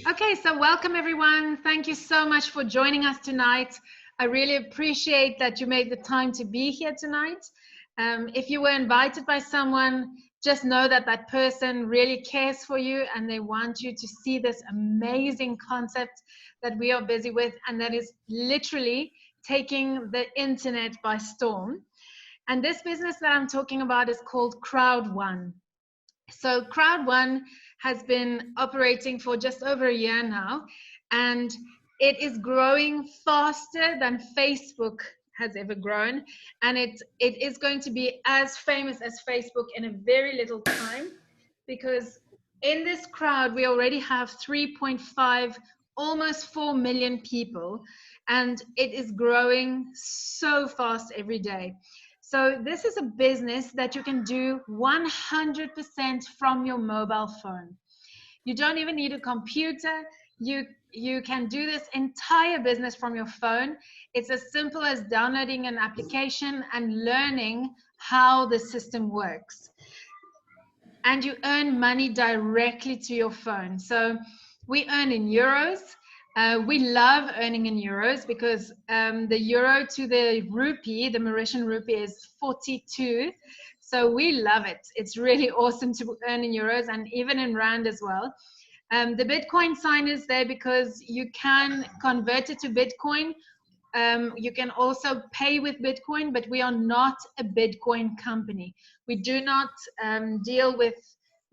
Okay, so welcome everyone. Thank you so much for joining us tonight. I really appreciate that you made the time to be here tonight. If you were invited by someone, just know that that person really cares for you and they want you to see this amazing concept that we are busy with, and that is literally taking the internet by storm. And this business that I'm talking about is called Crowd One. So Crowd One has been operating for just over a year now, and it is growing faster than Facebook has ever grown, and it is going to be as famous as Facebook in a very little time, because in this crowd we already have 3.5, almost 4 million people, and it is growing so fast every day. So this is a business that you can do 100% from your mobile phone. You don't even need a computer. You can do this entire business from your phone. It's as simple as downloading an application and learning how the system works. And you earn money directly to your phone. So we earn in euros. We love earning in euros because the euro to the rupee, the Mauritian rupee, is 42. So we love it. It's really awesome to earn in euros and even in rand as well. The Bitcoin sign is there because you can convert it to Bitcoin. You can also pay with Bitcoin, but we are not a Bitcoin company. We do not deal with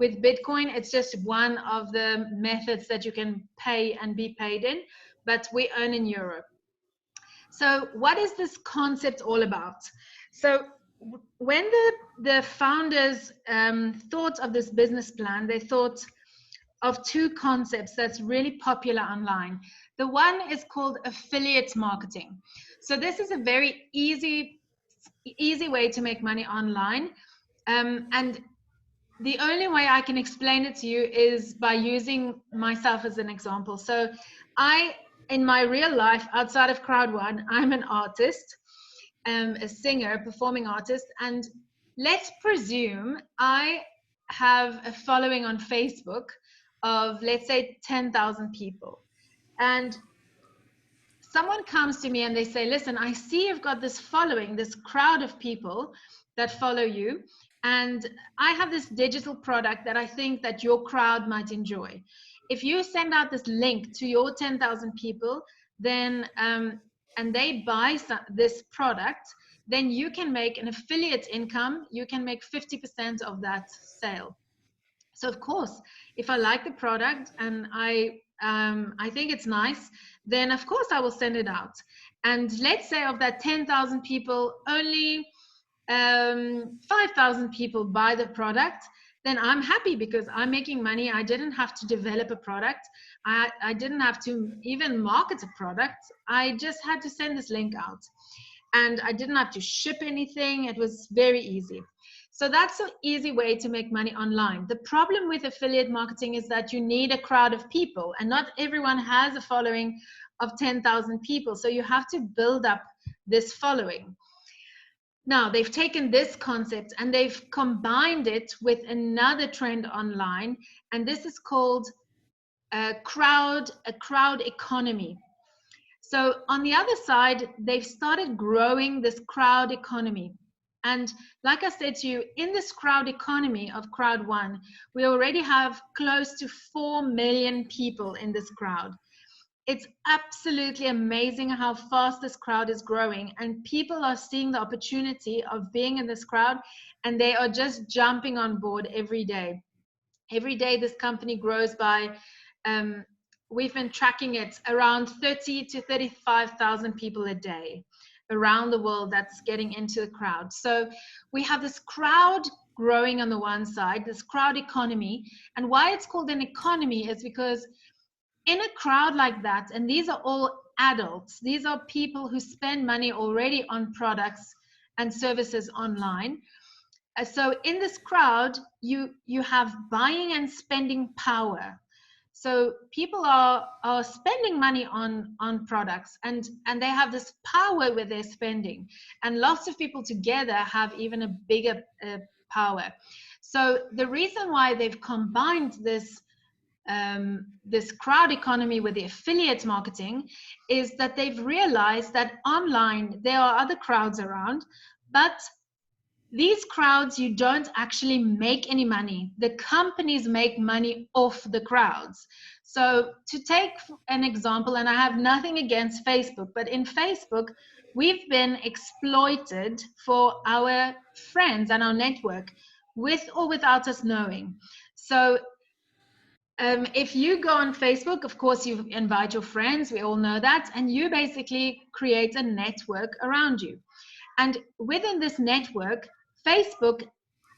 Bitcoin. It's just one of the methods that you can pay and be paid in, but we earn in euro. So what is this concept all about? So when the founders thought of this business plan, they thought of two concepts that's really popular online. The one is called affiliate marketing. So this is a very easy way to make money online. And the only way I can explain it to you is by using myself as an example. So in my real life, outside of Crowd One, I'm an artist, a singer, performing artist. And let's presume I have a following on Facebook of, let's say, 10,000 people. And someone comes to me and they say, listen, I see you've got this following, this crowd of people that follow you. And I have this digital product that I think that your crowd might enjoy. If you send out this link to your 10,000 people, then and they buy this product, then you can make an affiliate income. You can make 50% of that sale. So of course, if I like the product and I think it's nice, then of course I will send it out. And let's say of that 10,000 people, only 5,000 people buy the product, then I'm happy because I'm making money. I didn't have to develop a product. I didn't have to even market a product. I just had to send this link out. And I didn't have to ship anything. It was very easy. So that's an easy way to make money online. The problem with affiliate marketing is that you need a crowd of people, and not everyone has a following of 10,000 people. So you have to build up this following. Now, they've taken this concept and they've combined it with another trend online, and this is called a crowd economy. So on the other side, they've started growing this crowd economy. And like I said to you, in this crowd economy of Crowd One, we already have close to 4 million people in this crowd. It's absolutely amazing how fast this crowd is growing, and people are seeing the opportunity of being in this crowd, and they are just jumping on board every day. Every day this company grows by, we've been tracking it, around 30 to 35,000 people a day around the world that's getting into the crowd. So we have this crowd growing on the one side, this crowd economy. And why it's called an economy is because in a crowd like that, and these are all adults, these are people who spend money already on products and services online. So in this crowd, you have buying and spending power. So people are spending money on products, and they have this power with their spending, and lots of people together have even a bigger power. So the reason why they've combined this this crowd economy with the affiliate marketing is that they've realized that online there are other crowds around, but these crowds, you don't actually make any money. The companies make money off the crowds. So to take an example, and I have nothing against Facebook, but in Facebook, we've been exploited for our friends and our network, with or without us knowing. So if you go on Facebook, of course, you invite your friends, we all know that, and you basically create a network around you. And within this network, Facebook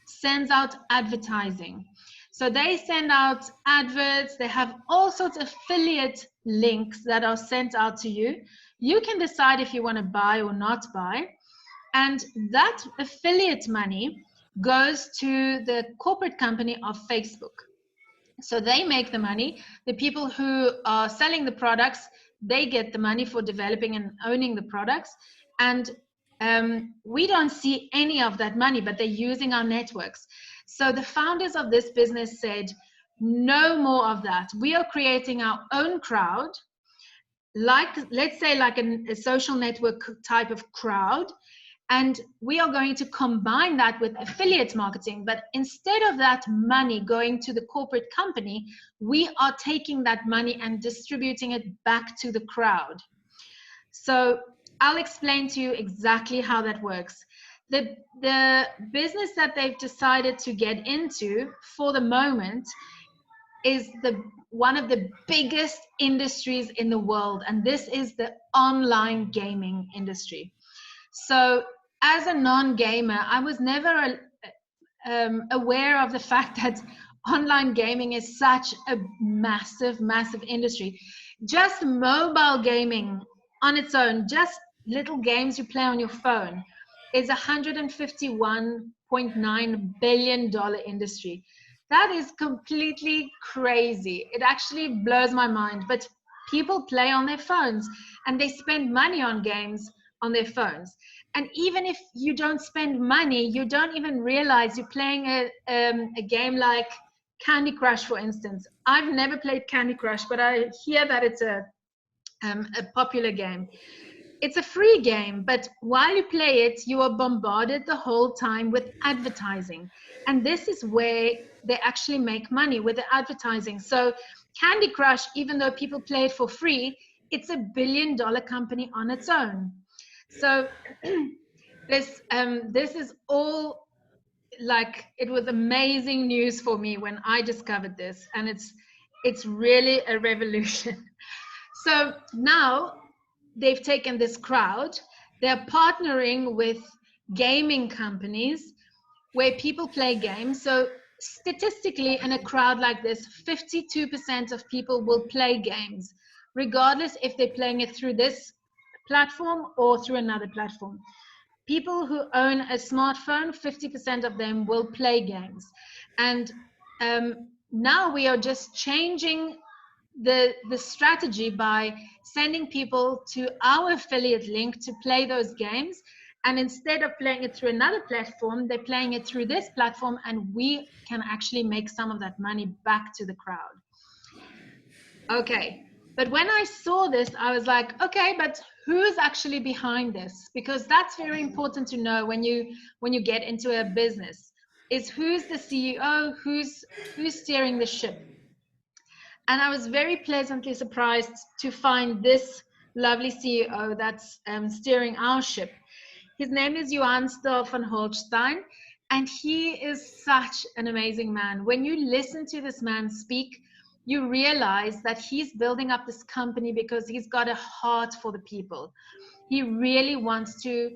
sends out advertising. So they send out adverts, they have all sorts of affiliate links that are sent out to you. You can decide if you want to buy or not buy. And that affiliate money goes to the corporate company of Facebook. So they make the money. The people who are selling the products, they get the money for developing and owning the products. And we don't see any of that money, but they're using our networks. So the founders of this business said, no more of that. We are creating our own crowd, like, let's say, like a social network type of crowd. And we are going to combine that with affiliate marketing. But instead of that money going to the corporate company, we are taking that money and distributing it back to the crowd. So I'll explain to you exactly how that works. The business that they've decided to get into for the moment is one of the biggest industries in the world, and this is the online gaming industry. So as a non-gamer, I was never aware of the fact that online gaming is such a massive, massive industry. Just mobile gaming on its own, just little games you play on your phone, is $151.9 billion industry. That is completely crazy. It actually blows my mind. But people play on their phones and they spend money on games on their phones. And even if you don't spend money, you don't even realize you're playing a game like Candy Crush, for instance. I've never played Candy Crush, but I hear that it's a popular game. It's a free game, but while you play it, you are bombarded the whole time with advertising. And this is where they actually make money, with the advertising. So Candy Crush, even though people play it for free, it's $1 billion company on its own. So this is all, like, it was amazing news for me when I discovered this, and it's really a revolution. So now they've taken this crowd, they're partnering with gaming companies where people play games. So statistically, in a crowd like this, 52% of people will play games, regardless if they're playing it through this platform or through another platform. People who own a smartphone, 50% of them will play games. And now we are just changing the strategy by sending people to our affiliate link to play those games. And instead of playing it through another platform, they're playing it through this platform, and we can actually make some of that money back to the crowd. Okay. But when I saw this, I was like, okay, but who's actually behind this? Because that's very important to know when you get into a business, is who's the CEO, who's steering the ship. And I was very pleasantly surprised to find this lovely CEO that's steering our ship. His name is Johan Stahl van Holstein, and he is such an amazing man. When you listen to this man speak, you realize that he's building up this company because he's got a heart for the people. He really wants to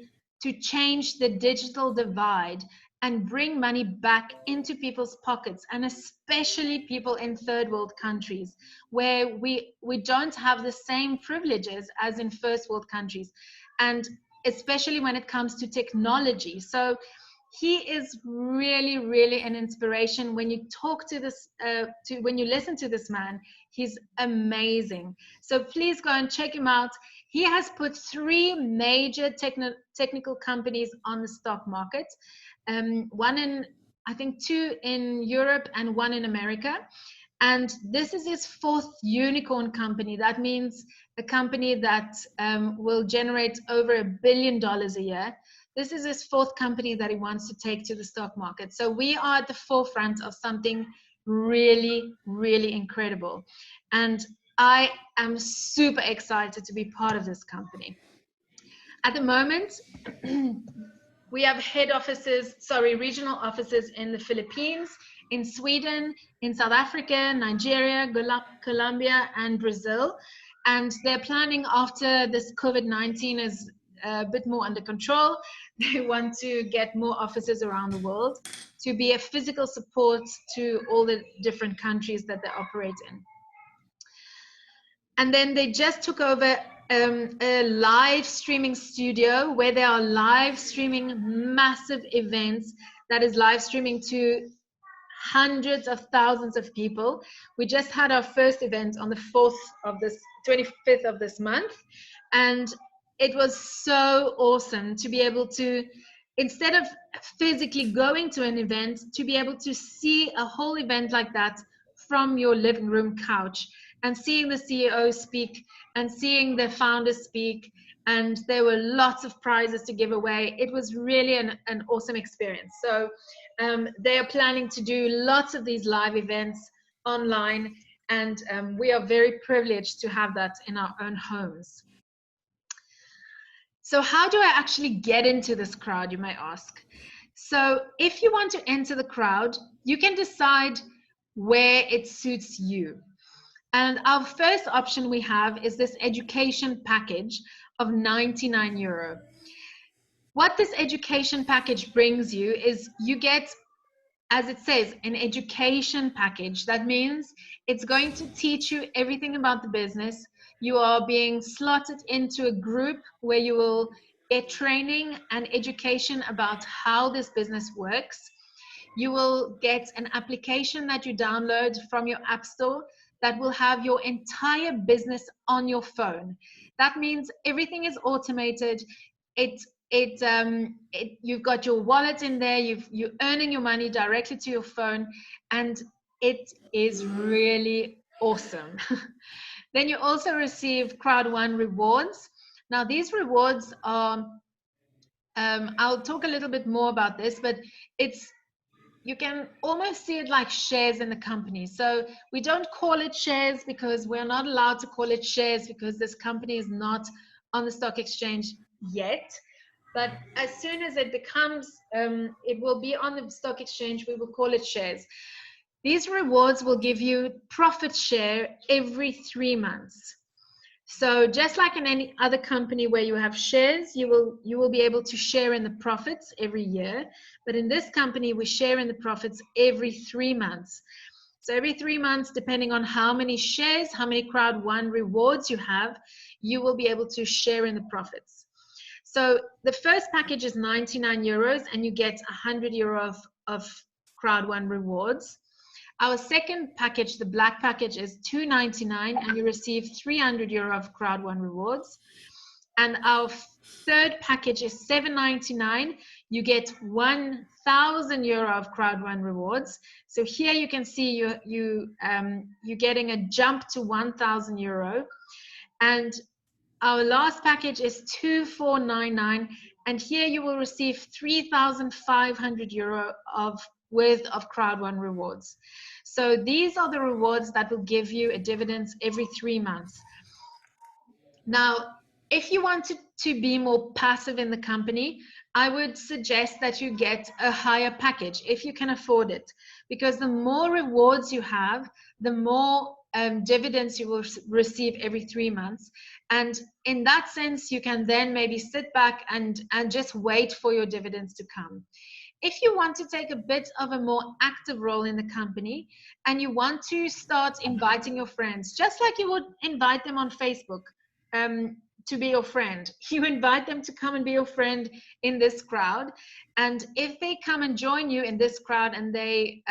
change the digital divide and bring money back into people's pockets, and especially people in third world countries where we don't have the same privileges as in first world countries, and especially when it comes to technology. So he is really, really an inspiration. When you talk to this, when you listen to this man, he's amazing. So please go and check him out. He has put 3 major technical companies on the stock market. One in, I think 2 in Europe and 1 in America. And this is his fourth unicorn company. That means a company that will generate over $1 billion a year. This is his fourth company that he wants to take to the stock market. So we are at the forefront of something really, really incredible. And I am super excited to be part of this company. At the moment, we have regional offices in the Philippines, in Sweden, in South Africa, Nigeria, Colombia, and Brazil. And they're planning, after this COVID-19 is a bit more under control, they want to get more offices around the world to be a physical support to all the different countries that they operate in. And then they just took over a live streaming studio where they are live streaming massive events that is live streaming to hundreds of thousands of people. We just had our first event on the 25th of this month, and it was so awesome to be able to, instead of physically going to an event, to be able to see a whole event like that from your living room couch, and seeing the CEO speak and seeing the founders speak, and there were lots of prizes to give away. It was really an awesome experience. So they are planning to do lots of these live events online, and we are very privileged to have that in our own homes. So how do I actually get into this crowd, you may ask? So if you want to enter the crowd, you can decide where it suits you. And our first option we have is this education package of €99. What this education package brings you is you get, as it says, an education package. That means it's going to teach you everything about the business. You are being slotted into a group where you will get training and education about how this business works. You will get an application that you download from your app store that will have your entire business on your phone. That means everything is automated. You've got your wallet in there. You're earning your money directly to your phone, and it is really awesome. Then you also receive Crowd One rewards. Now these rewards are, I'll talk a little bit more about this, but you can almost see it like shares in the company. So we don't call it shares because we're not allowed to call it shares because this company is not on the stock exchange yet. But as soon as it becomes, it will be on the stock exchange, we will call it shares. These rewards will give you profit share every 3 months. So just like in any other company where you have shares, you will be able to share in the profits every year. But in this company, we share in the profits every 3 months. So every 3 months, depending on how many shares, how many Crowd One rewards you have, you will be able to share in the profits. So the first package is €99 and you get €100 of Crowd One rewards. Our second package, the black package, is $299 and you receive €300 of Crowd One rewards. And our third package is $799. You get €1,000 of Crowd One rewards. So here you can see you're getting a jump to €1,000. And our last package is $2,499, and here you will receive €3,500 worth of Crowd One rewards. So these are the rewards that will give you a dividend every 3 months. Now, if you want to be more passive in the company, I would suggest that you get a higher package if you can afford it, because the more rewards you have, the more dividends you will receive every 3 months. And in that sense, you can then maybe sit back and just wait for your dividends to come. If you want to take a bit of a more active role in the company and you want to start inviting your friends, just like you would invite them on Facebook to be your friend, you invite them to come and be your friend in this crowd. And if they come and join you in this crowd and they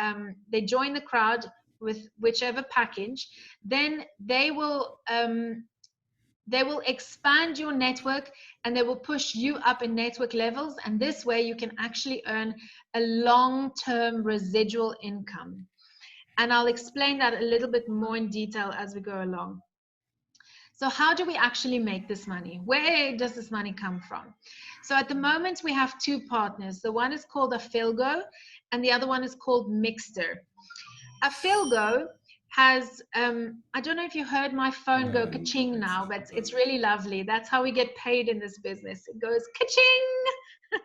join the crowd with whichever package, then they will expand your network and they will push you up in network levels. And this way you can actually earn a long-term residual income. And I'll explain that a little bit more in detail as we go along. So how do we actually make this money? Where does this money come from? So at the moment, we have two partners. The one is called Afilgo, and the other one is called Mixter. Afilgo has, I don't know if you heard my phone go ka-ching now, but it's really lovely. That's how we get paid in this business. It goes ka-ching.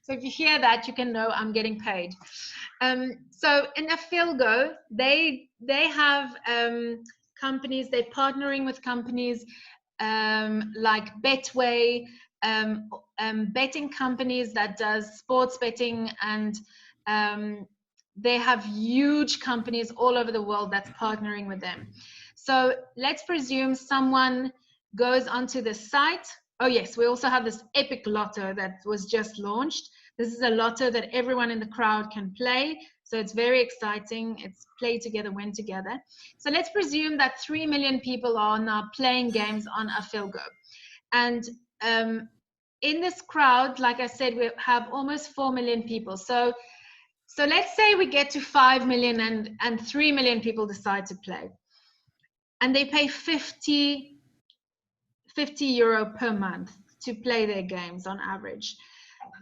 So if you hear that, you can know I'm getting paid. So in Afilgo, they have companies, they're partnering with companies like Betway, betting companies that does sports betting, and they have huge companies all over the world that's partnering with them. So let's presume someone goes onto the site. Oh yes, we also have this epic lotto that was just launched. This is a lotto that everyone in the crowd can play. So it's very exciting. It's play together, win together. So let's presume that 3 million people are now playing games on Afilgo. And in this crowd, like I said, we have almost 4 million people. So let's say we get to 5 million and 3 million people decide to play. And they pay 50 euro per month to play their games on average.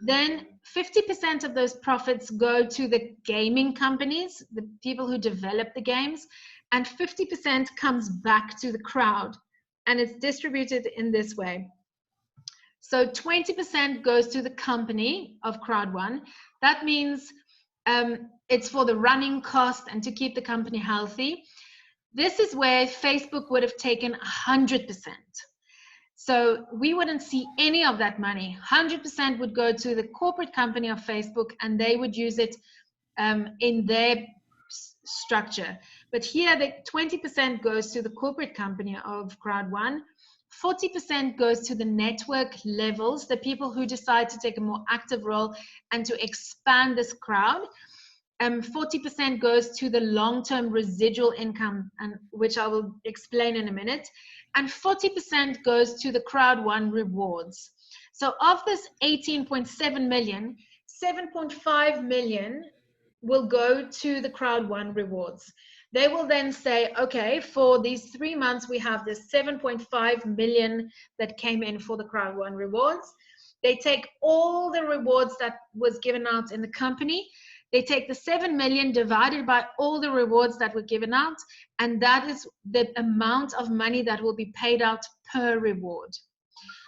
Then 50% of those profits go to the gaming companies, the people who develop the games, and 50% comes back to the crowd, and it's distributed in this way. So 20% goes to the company of Crowd One. That means it's for the running cost and to keep the company healthy. This is where Facebook would have taken 100%. So we wouldn't see any of that money. 100% would go to the corporate company of Facebook, and they would use it in their structure. But here, the 20% goes to the corporate company of Crowd One. 40% goes to the network levels, the people who decide to take a more active role and to expand this crowd. 40% goes to the long-term residual income, and which I will explain in a minute. And 40% goes to the Crowd One rewards. So of this 18.7 million, 7.5 million will go to the Crowd One rewards. They will then say, okay, for these 3 months, we have this 7.5 million that came in for the Crowd One rewards. They take all the rewards that was given out in the company. They take the 7 million divided by all the rewards that were given out, and that is the amount of money that will be paid out per reward.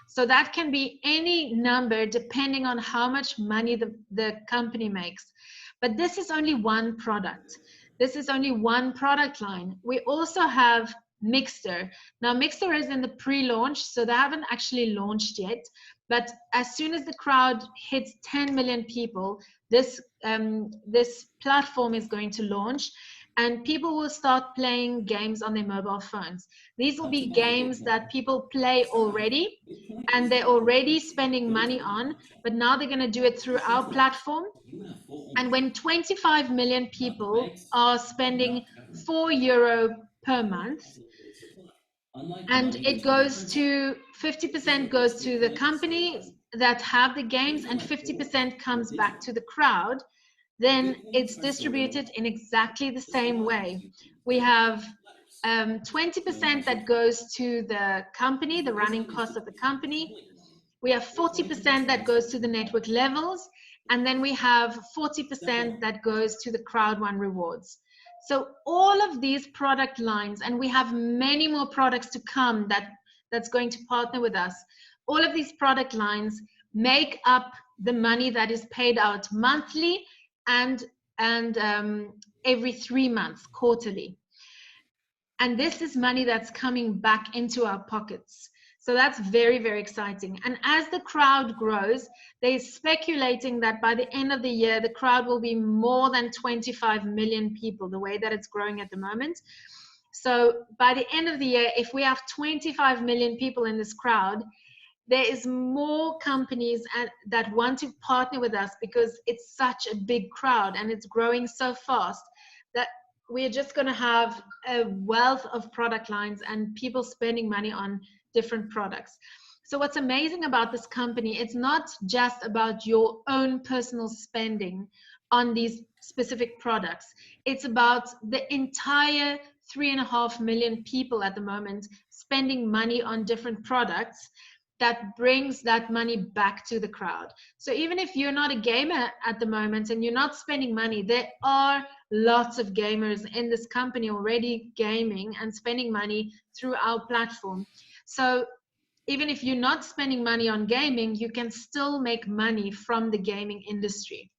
So that can be any number depending on how much money the company makes. But this is only one product. This is only one product line. We also have Mixter. Now, Mixter is in the pre-launch, so they haven't actually launched yet. But as soon as the crowd hits 10 million people, this platform is going to launch, and people will start playing games on their mobile phones. These will be games that people play already, and they're already spending money on, but now they're going to do it through our platform. And when 25 million people are spending €4 per month, and it goes to 50% goes to the companies that have the games and 50% comes back to the crowd, then it's distributed in exactly the same way. We have 20% that goes to the company, the running cost of the company. We have 40% that goes to the network levels, and then we have 40% that goes to the Crowd One rewards. So all of these product lines, and we have many more products to come that's going to partner with us. All of these product lines make up the money that is paid out monthly and every 3 months, quarterly. And this is money that's coming back into our pockets. So that's very, very exciting. And as the crowd grows, they're speculating that by the end of the year, the crowd will be more than 25 million people, the way that it's growing at the moment. So by the end of the year, if we have 25 million people in this crowd, there is more companies that want to partner with us because it's such a big crowd and it's growing so fast that we're just going to have a wealth of product lines and people spending money on different products. So what's amazing about this company, it's not just about your own personal spending on these specific products. It's about the entire 3.5 million people at the moment spending money on different products that brings that money back to the crowd. So even if you're not a gamer at the moment and you're not spending money, there are lots of gamers in this company already gaming and spending money through our platform. So even if you're not spending money on gaming, you can still make money from the gaming industry.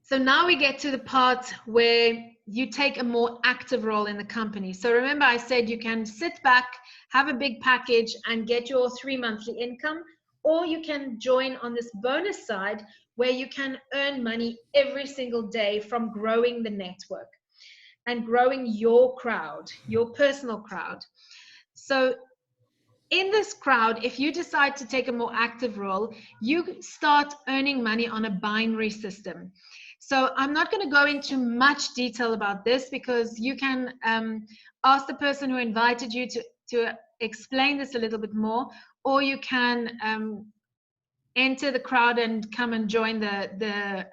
So now we get to the part where you take a more active role in the company. So remember I said you can sit back, have a big package and get your 3 monthly income, or you can join on this bonus side where you can earn money every single day from growing the network and growing your crowd, your personal crowd. So in this crowd, if you decide to take a more active role, you start earning money on a binary system. So I'm not going to go into much detail about this because you can ask the person who invited you to explain this a little bit more, or you can enter the crowd and come and join the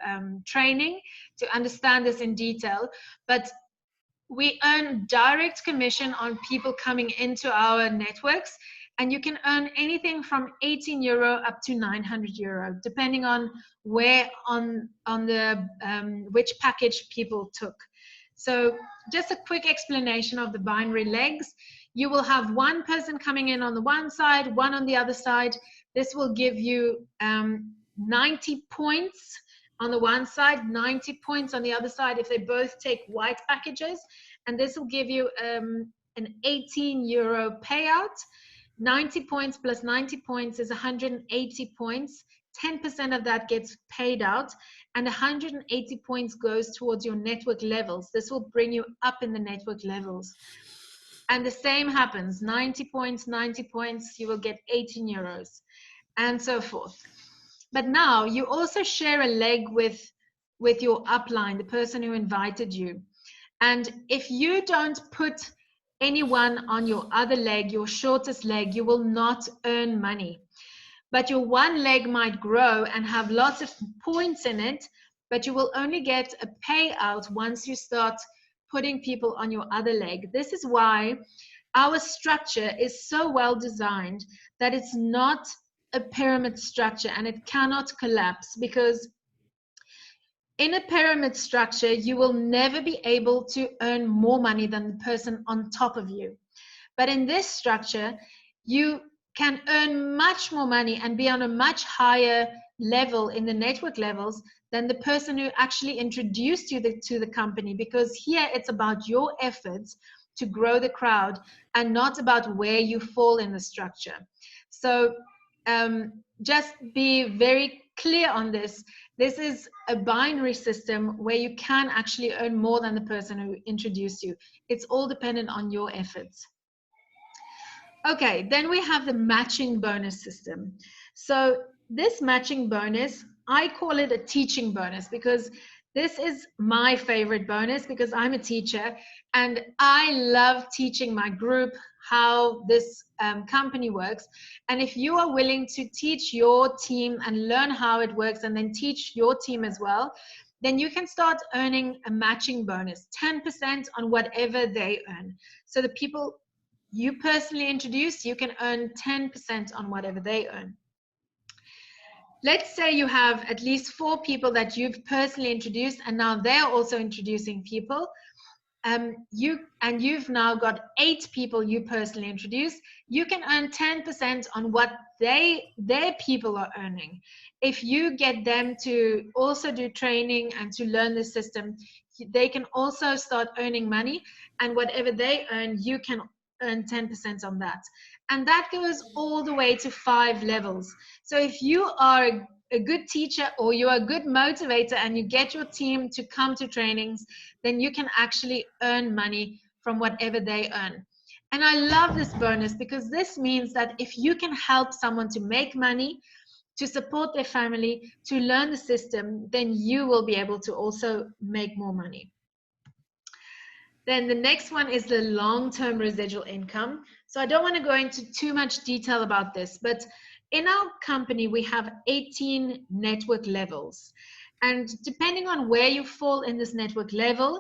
training to understand this in detail. But we earn direct commission on people coming into our networks, and you can earn anything from 18 euro up to 900 euro, depending on where on the which package people took. So just a quick explanation of the binary legs. You will have one person coming in on the one side, one on the other side. This will give you 90 points on the one side, 90 points on the other side if they both take white packages. And this will give you an 18 euro payout. 90 points plus 90 points is 180 points. 10% of that gets paid out, and 180 points goes towards your network levels. This will bring you up in the network levels. And the same happens, 90 points, you will get 18 euros, and so forth. But now you also share a leg with your upline, the person who invited you. And if you don't put anyone on your other leg, your shortest leg, you will not earn money. But your one leg might grow and have lots of points in it, but you will only get a payout once you start putting people on your other leg. This is why our structure is so well designed that it's not a pyramid structure and it cannot collapse, because in a pyramid structure, you will never be able to earn more money than the person on top of you. But in this structure, you can earn much more money and be on a much higher level in the network levels than the person who actually introduced you to the company, because here it's about your efforts to grow the crowd and not about where you fall in the structure. So just be very clear on this. This is a binary system where you can actually earn more than the person who introduced you. It's all dependent on your efforts. Okay, then we have the matching bonus system. So this matching bonus, I call it a teaching bonus because this is my favorite bonus, because I'm a teacher and I love teaching my group how this company works. And if you are willing to teach your team and learn how it works and then teach your team as well, then you can start earning a matching bonus, 10% on whatever they earn. So the people you personally introduce, you can earn 10% on whatever they earn. Let's say you have at least 4 people that you've personally introduced, and now they're also introducing people. You've now got 8 people you personally introduced. You can earn 10% on what their people are earning. If you get them to also do training and to learn the system, they can also start earning money, and whatever they earn, you can earn 10% on that. And that goes all the way to 5 levels. So if you are a good teacher or you are a good motivator and you get your team to come to trainings, then you can actually earn money from whatever they earn. And I love this bonus because this means that if you can help someone to make money, to support their family, to learn the system, then you will be able to also make more money. Then the next one is the long-term residual income. So I don't want to go into too much detail about this, but in our company, we have 18 network levels. And depending on where you fall in this network level,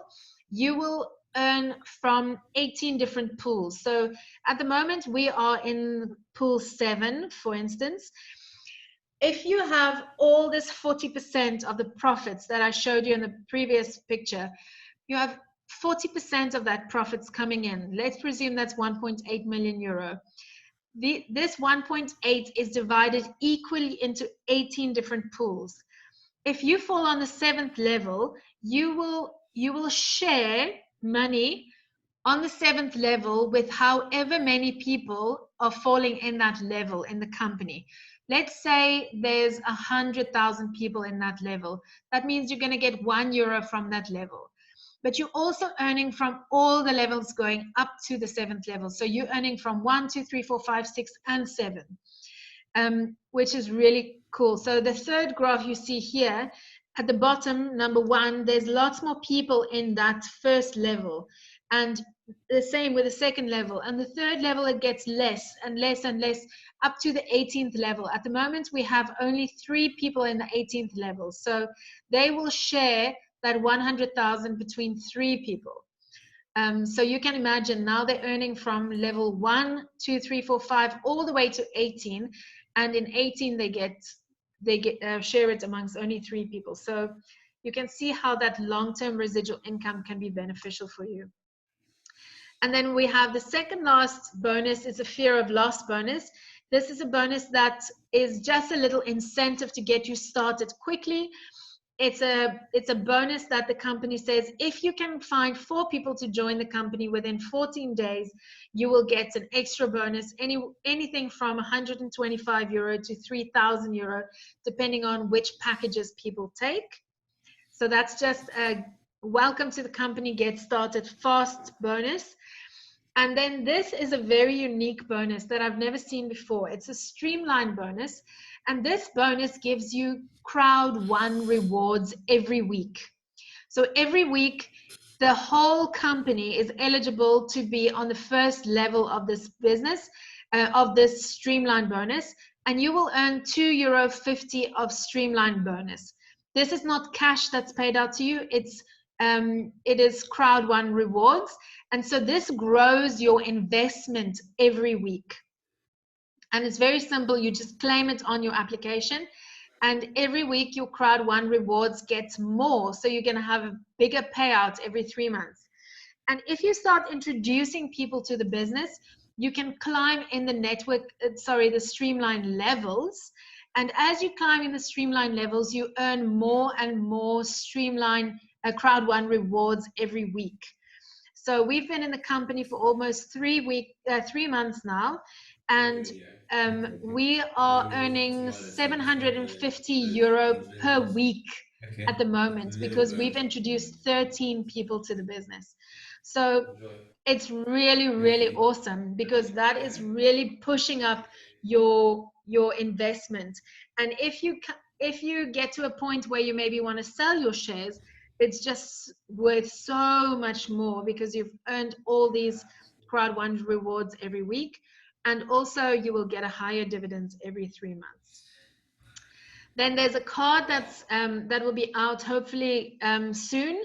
you will earn from 18 different pools. So at the moment, we are in pool 7, for instance. If you have all this 40% of the profits that I showed you in the previous picture, you have 40% of that profits coming in. Let's presume that's 1.8 million euro. This 1.8 is divided equally into 18 different pools. If you fall on the 7th level, you will share money on the 7th level with however many people are falling in that level in the company. Let's say there's 100,000 people in that level. That means you're going to get €1 from that level. But you're also earning from all the levels going up to the 7th level. So you're earning from 1, 2, 3, 4, 5, 6, and 7, which is really cool. So the third graph you see here, at the bottom, number 1, there's lots more people in that first level. And the same with the second level. And the third level, it gets less and less and less up to the 18th level. At the moment, we have only 3 people in the 18th level. So they will share that 100,000 between 3 people. So you can imagine now they're earning from level 1, 2, 3, 4, 5, all the way to 18. And in 18, they get share it amongst only 3 people. So you can see how that long-term residual income can be beneficial for you. And then we have the second last bonus is a fear of loss bonus. This is a bonus that is just a little incentive to get you started quickly. It's a bonus that the company says, if you can find 4 people to join the company within 14 days, you will get an extra bonus, anything from €125 to €3,000, depending on which packages people take. So that's just a welcome to the company, get started fast bonus. And then this is a very unique bonus that I've never seen before. It's a streamlined bonus. And this bonus gives you crowd 1 rewards every week. So every week, the whole company is eligible to be on the first level of this business, of this streamlined bonus. And you will earn €2.50 of streamlined bonus. This is not cash that's paid out to you. It is crowd 1 rewards. And so this grows your investment every week. And it's very simple. You just claim it on your application. And every week your crowd 1 rewards gets more. So you're going to have a bigger payout every 3 months. And if you start introducing people to the business, you can climb in the the streamline levels. And as you climb in the streamline levels, you earn more and more streamline crowd 1 rewards every week. So we've been in the company for almost 3 months now, and we are earning €750 per week at the moment because we've introduced 13 people to the business. So it's really, really awesome because that is really pushing up your investment. And if you get to a point where you maybe want to sell your shares, it's just worth so much more because you've earned all these crowd 1 rewards every week, and also you will get a higher dividend every 3 months. Then there's a card that will be out hopefully soon.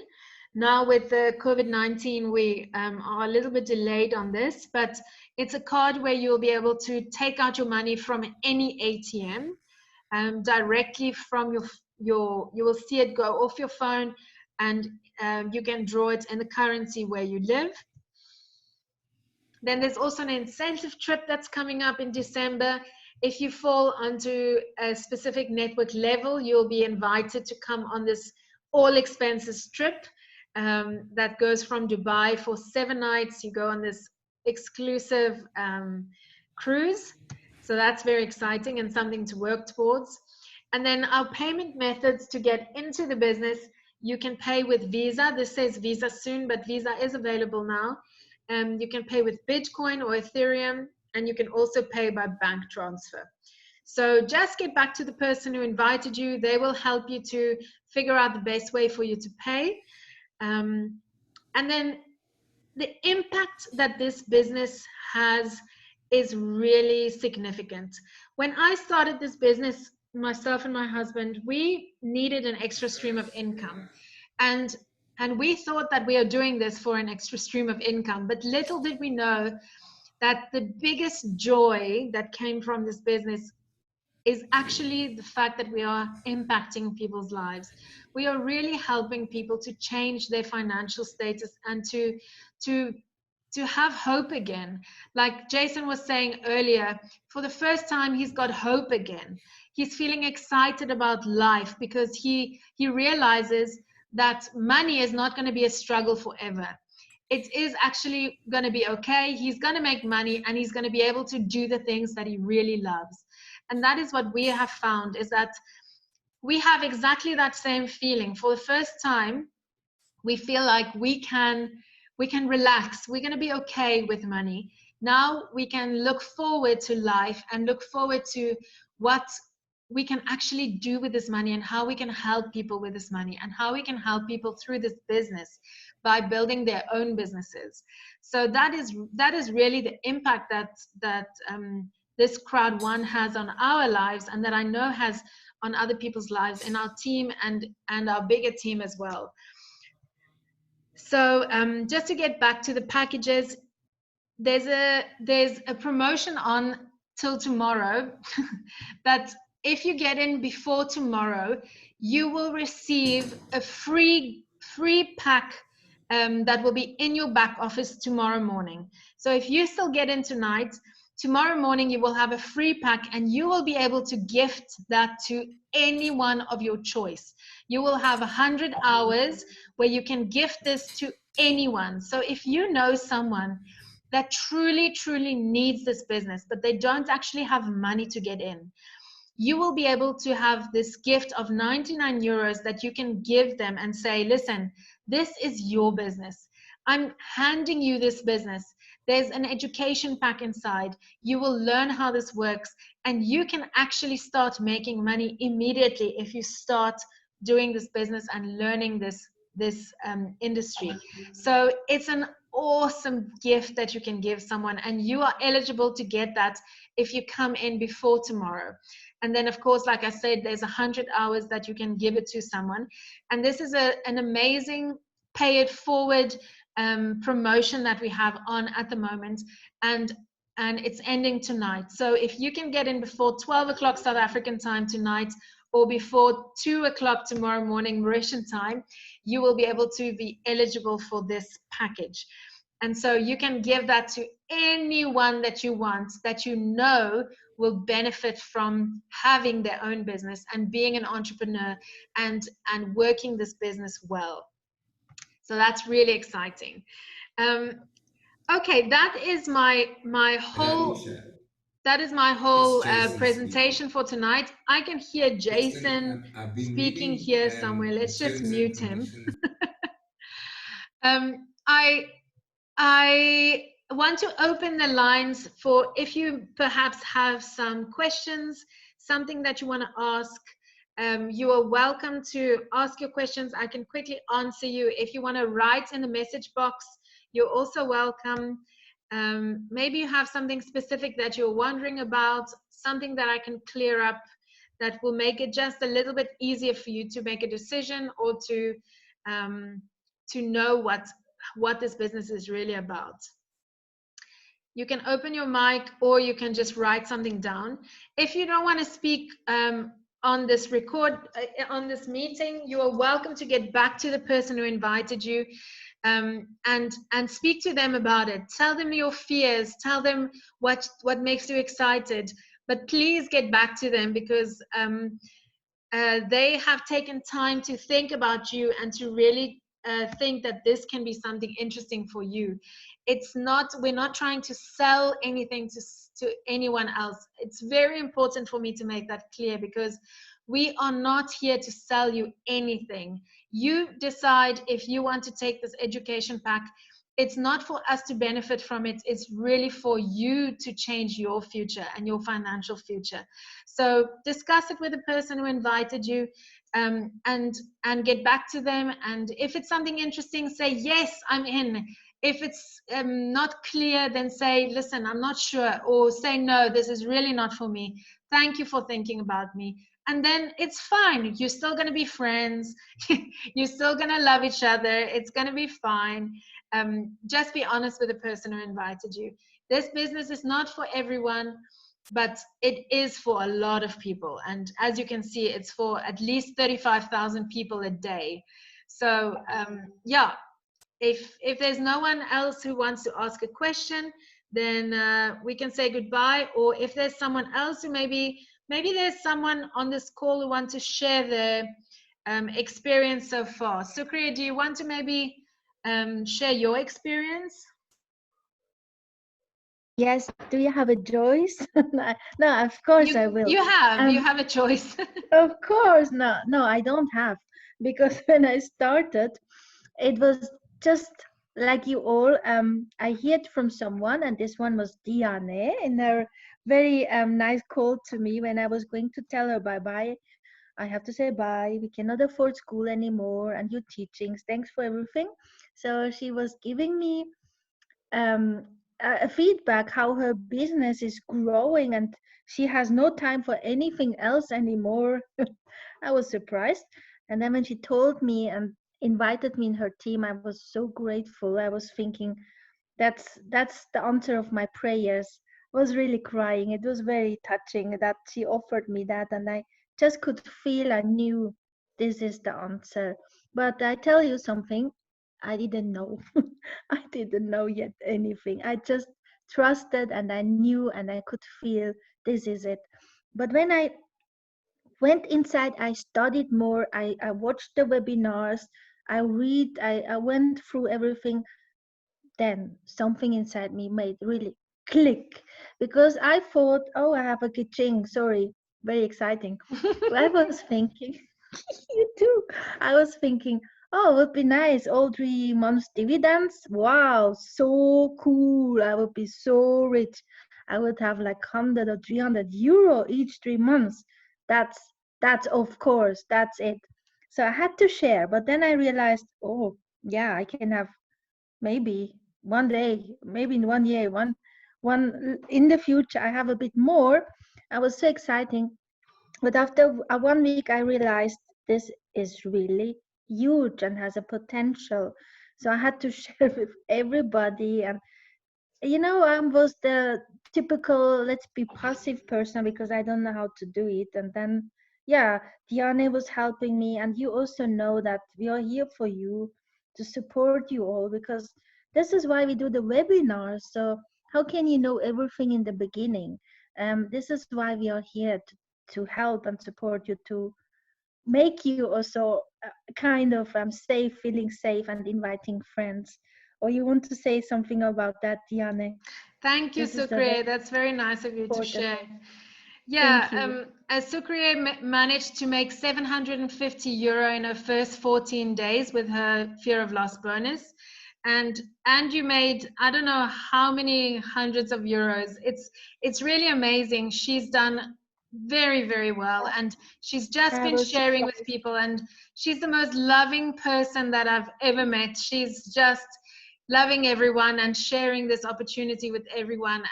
Now with the COVID-19, we are a little bit delayed on this, but it's a card where you'll be able to take out your money from any ATM directly from you will see it go off your phone, and you can draw it in the currency where you live. Then there's also an incentive trip that's coming up in December. If you fall onto a specific network level, you'll be invited to come on this all expenses trip that goes from Dubai for 7 nights. You go on this exclusive cruise. So that's very exciting and something to work towards. And then our payment methods to get into the business, you can pay with Visa. This says Visa soon, but Visa is available now. You can pay with Bitcoin or Ethereum, and you can also pay by bank transfer. So just get back to the person who invited you. They will help you to figure out the best way for you to pay. And then the impact that this business has is really significant. When I started this business myself and my husband, we needed an extra stream of income. And we thought that we are doing this for an extra stream of income, but little did we know that the biggest joy that came from this business is actually the fact that we are impacting people's lives. We are really helping people to change their financial status and to have hope again. Like Jason was saying earlier, for the first time he's got hope again. He's feeling excited about life because he realizes that money is not going to be a struggle forever. It is actually going to be okay. He's going to make money and he's going to be able to do the things that he really loves. And that is what we have found, is that we have exactly that same feeling. For the first time, we feel like we can relax. We're going to be okay with money. Now we can look forward to life and look forward to what we can actually do with this money and how we can help people with this money and how we can help people through this business by building their own businesses. So that is really the impact that this crowd one has on our lives, and that I know has on other people's lives in our team and our bigger team as well. So just to get back to the packages, there's a promotion on till tomorrow that if you get in before tomorrow, you will receive a free pack that will be in your back office tomorrow morning. So if you still get in tonight, tomorrow morning you will have a free pack and you will be able to gift that to anyone of your choice. You will have 100 hours where you can gift this to anyone. So if you know someone that truly needs this business, but they don't actually have money to get in, you will be able to have this gift of 99 euros that you can give them and say, listen, this is your business. I'm handing you this business. There's an education pack inside. You will learn how this works, and you can actually start making money immediately if you start doing this business and learning this industry. So it's an awesome gift that you can give someone, and you are eligible to get that if you come in before tomorrow. And then, of course, like I said, there's 100 hours that you can give it to someone. And this is an amazing pay it forward promotion that we have on at the moment. And it's ending tonight. So if you can get in before 12 o'clock South African time tonight, or before 2 o'clock tomorrow morning Mauritian time, you will be able to be eligible for this package. And so you can give that to anyone that you want, that you know will benefit from having their own business and being an entrepreneur and working this business well. So that's really exciting. Okay, that is my whole presentation for tonight. I can hear Jason speaking here somewhere. Let's just mute him. I want to open the lines for if you perhaps have some questions, something that you want to ask. You are welcome to ask your questions. I can quickly answer you. If you want to write in the message box, you're also welcome. Maybe you have something specific that you're wondering about, something that I can clear up that will make it just a little bit easier for you to make a decision or to know what this business is really about. You can open your mic or you can just write something down. If you don't want to speak on this on this meeting, you are welcome to get back to the person who invited you and speak to them about it. Tell them your fears, tell them what makes you excited, but please get back to them because they have taken time to think about you and to really think that this can be something interesting for you. We're not trying to sell anything to anyone else. It's very important for me to make that clear because we are not here to sell you anything. You decide if you want to take this education pack. It's not for us to benefit from it. It's really for you to change your future and your financial future. So discuss it with the person who invited you and get back to them. And if it's something interesting, say, yes, I'm in. If it's not clear, then say, listen, I'm not sure, or say, no, this is really not for me. Thank you for thinking about me. and then it's fine. You're still going to be friends. You're still going to love each other. It's going to be fine. Just be honest with the person who invited you. This business is not for everyone, but it is for a lot of people. And as you can see, it's for at least 35,000 people a day. So yeah, if there's no one else who wants to ask a question, then we can say goodbye. Or if there's someone else who maybe there's someone on this call who wants to share their experience so far. Supriya, do you want to maybe share your experience? Yes, do you have a choice? No, of course I will. You have a choice. Of course, no, I don't have, because when I started, it was just like you all. I heard from someone, and this one was Diane, in her very nice call to me when I was going to tell her bye bye. I have to say bye. We cannot afford school anymore, and your teachings. Thanks for everything. So she was giving me um, a feedback how her business is growing, and she has no time for anything else anymore. I was surprised. And then when she told me and invited me in her team, I was so grateful. I was thinking, that's the answer of my prayers. I was really crying. It was very touching that she offered me that, and I just could feel, I knew this is the answer. But I tell you something, I didn't know. I didn't know yet anything. I just trusted, and I knew, and I could feel this is it. But when I went inside, I studied more. I watched the webinars. I went through everything. Then something inside me made really click, because I thought, oh, I have a kitchen. Sorry, very exciting. I was thinking, you too. I was thinking, oh, it would be nice, all 3 months dividends. Wow, so cool. I would be so rich. I would have like 100 or 300 euro each 3 months. That's that's of course, that's it. So I had to share, but then I realized, oh, yeah, I can have maybe one day, maybe in 1 year, one in the future, I have a bit more. I was so exciting, but after 1 week, I realized this is really huge and has a potential. So I had to share with everybody, and I was the typical let's be passive person because I don't know how to do it. And then, yeah, Diane was helping me, and you also know that we are here for you to support you all, because this is why we do the webinars. So how can you know everything in the beginning? This is why we are here to help and support you, to make you also kind of safe, feeling safe and inviting friends. Or you want to say something about that, Diane? Thank you, This is a very Supriya. That's very nice of you to important. share. Thank Yeah, you. Supriya managed to make 750 euro in her first 14 days with her fear of loss bonus. And you made, I don't know how many hundreds of euros. It's really amazing. She's done very, very well, and she's just I been was sharing with surprised. people, and she's the most loving person that I've ever met. She's just loving everyone and sharing this opportunity with everyone,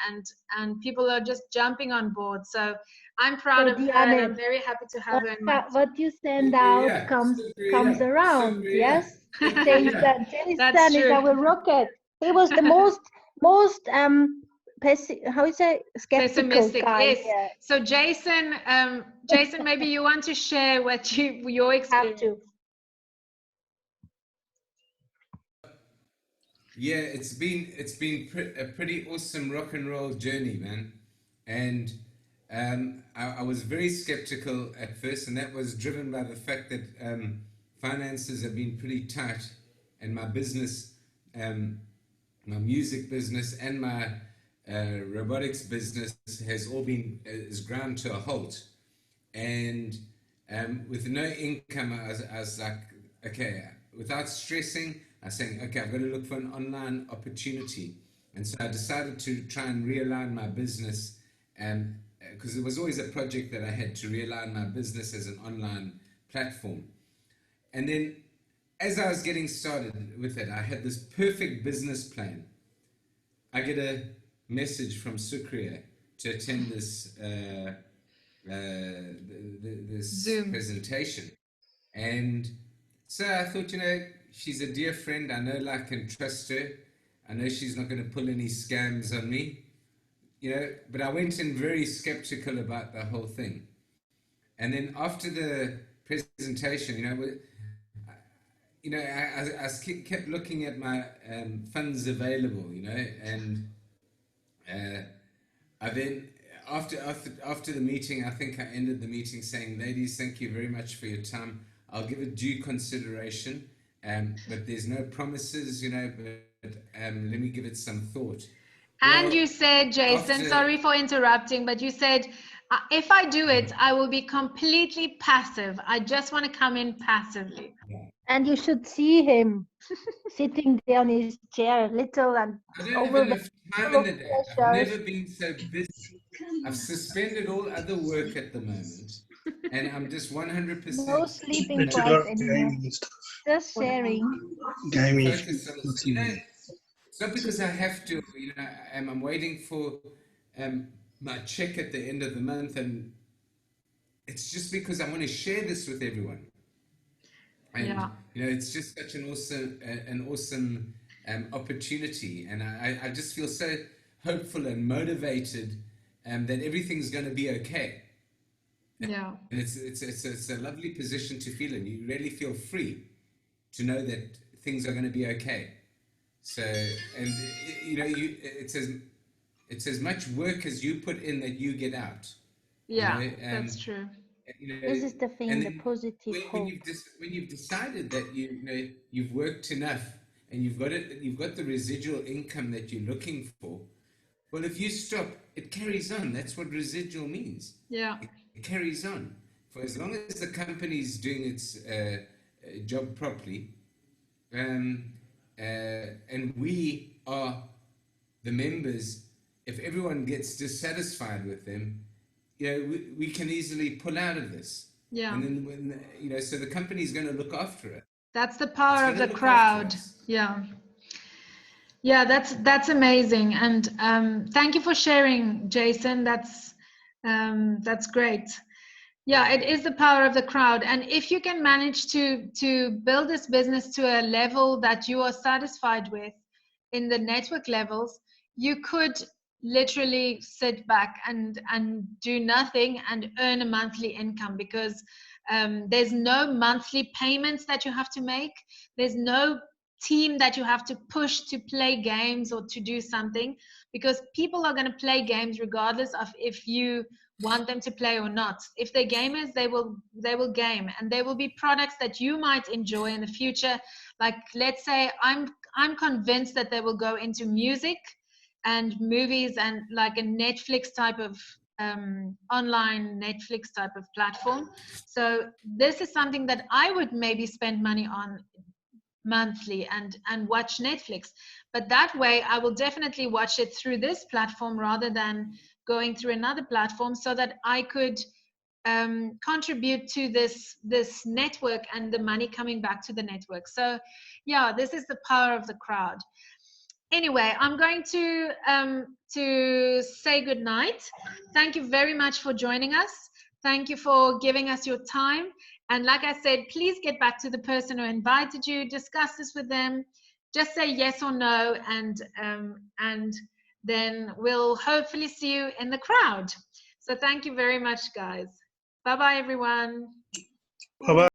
and people are just jumping on board. So I'm proud So of her, and I'm Diane, very happy to have her in my what you send out Supriya, comes Supriya, around. Supriya, Yes, Supriya. James That's Tan is true. our rocket. He was the most how is it, skeptical Pessimistic, guy yes. here. So Jason, maybe you want to share what your Have experience. to. Yeah, it's been a pretty awesome rock and roll journey, man. And I was very skeptical at first, and that was driven by the fact that finances have been pretty tight, and my business, um, my music business, and my robotics business has all been is ground to a halt. And with no income, I was like, okay, without stressing, I was saying, okay, I've got to look for an online opportunity. And so I decided to try and realign my business, because it was always a project that I had to realign my business as an online platform. And then as I was getting started with it, I had this perfect business plan. I get a message from Supriya to attend this this Zoom. presentation. And so I thought, she's a dear friend. I know I can trust her. I know she's not going to pull any scams on me, but I went in very skeptical about the whole thing. And then after the presentation, I kept looking at my funds available, and I then, after the meeting, I think I ended the meeting saying, ladies, thank you very much for your time. I'll give it due consideration, but there's no promises, but let me give it some thought. And Well, you said, Jason, sorry for interrupting, but you said, if I do it, I will be completely passive. I just want to come in passively. And you should see him sitting there on his chair, little and I don't have enough time in the day. I've pressures. never been so busy. I've suspended all other work at the moment, and I'm just 100%. No sleeping twice anymore. Just sharing. Gaming. Focus on this. It's not because I have to. I'm waiting for my check at the end of the month, and it's just because I want to share this with everyone. And it's just such an awesome opportunity, and I just feel so hopeful and motivated that everything's going to be okay. Yeah, and it's a lovely position to feel in. You really feel free to know that things are going to be okay. So, and it's as much work as you put in that you get out. Yeah, that's true. This is the thing, the positive hope. When you've decided that you've worked enough and you've got the residual income that you're looking for, well, if you stop, it carries on. That's what residual means. Yeah, it carries on for as long as the company's doing its job properly, and we are the members. If everyone gets dissatisfied with them, we can easily pull out of this. Yeah. And then when so the company's going to look after it. That's the power of the crowd. Yeah. Yeah, that's amazing. And thank you for sharing, Jason. That's great. Yeah, it is the power of the crowd. And if you can manage to build this business to a level that you are satisfied with in the network levels, you could literally sit back and do nothing and earn a monthly income, because there's no monthly payments that you have to make. There's no team that you have to push to play games or to do something, because people are going to play games regardless of if you want them to play or not. If they're gamers, they will game, and there will be products that you might enjoy in the future. Like, let's say I'm convinced that they will go into music and movies and like a Netflix type of online Netflix type of platform. So this is something that I would maybe spend money on monthly and watch Netflix. But that way I will definitely watch it through this platform rather than going through another platform, so that I could contribute to this network and the money coming back to the network. So yeah, this is the power of the crowd. Anyway, I'm going to say good night. Thank you very much for joining us. Thank you for giving us your time. And like I said, please get back to the person who invited you, discuss this with them, just say yes or no, and then we'll hopefully see you in the crowd. So thank you very much, guys. Bye-bye, everyone. Bye-bye.